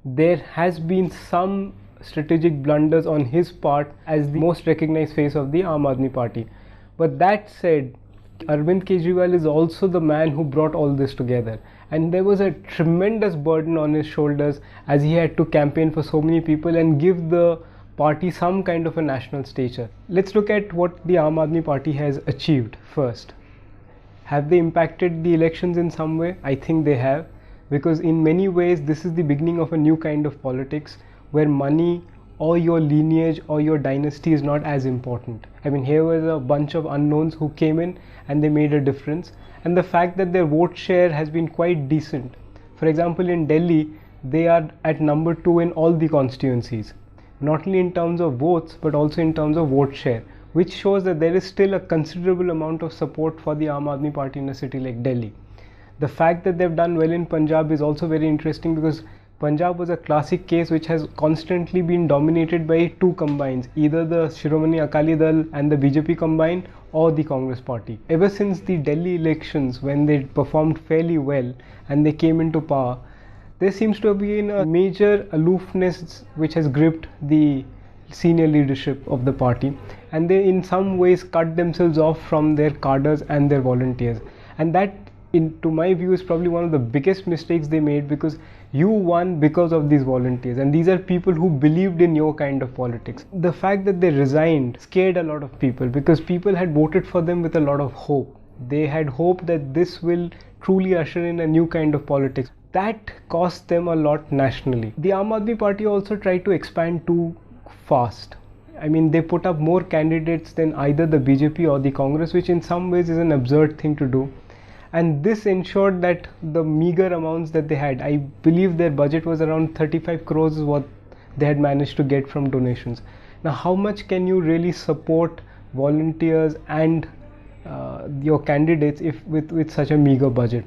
there has been some strategic blunders on his part as the most recognized face of the Aam Admi Party. But that said, Arvind Kejriwal is also the man who brought all this together, and there was a tremendous burden on his shoulders as he had to campaign for so many people and give the party some kind of a national stature. Let's look at what the Aam Admi Party has achieved first. Have they impacted the elections in some way? I think they have, because in many ways this is the beginning of a new kind of politics where money or your lineage or your dynasty is not as important. I mean, here was a bunch of unknowns who came in and they made a difference, and the fact that their vote share has been quite decent. For example, in Delhi, they are at number 2 in all the constituencies, not only in terms of votes but also in terms of vote share, which shows that there is still a considerable amount of support for the Aam Admi Party in a city like Delhi. The fact that they've done well in Punjab is also very interesting, because Punjab was a classic case which has constantly been dominated by two combines, either the Shiromani Akali Dal and the BJP combine or the Congress party. Ever since the Delhi elections, when they performed fairly well and they came into power, there seems to have been a major aloofness which has gripped the senior leadership of the party, and they in some ways cut themselves off from their cadres and their volunteers, and that, to my view, is probably one of the biggest mistakes they made, because you won because of these volunteers, and these are people who believed in your kind of politics. The fact that they resigned scared a lot of people, because people had voted for them with a lot of hope. They had hoped that this will truly usher in a new kind of politics. That cost them a lot nationally. The Aam Admi Party also tried to expand too fast. I mean, they put up more candidates than either the BJP or the Congress, which in some ways is an absurd thing to do. And this ensured that the meager amounts that they had, I believe their budget was around 35 crores is what they had managed to get from donations. Now, how much can you really support volunteers and your candidates if with such a meager budget?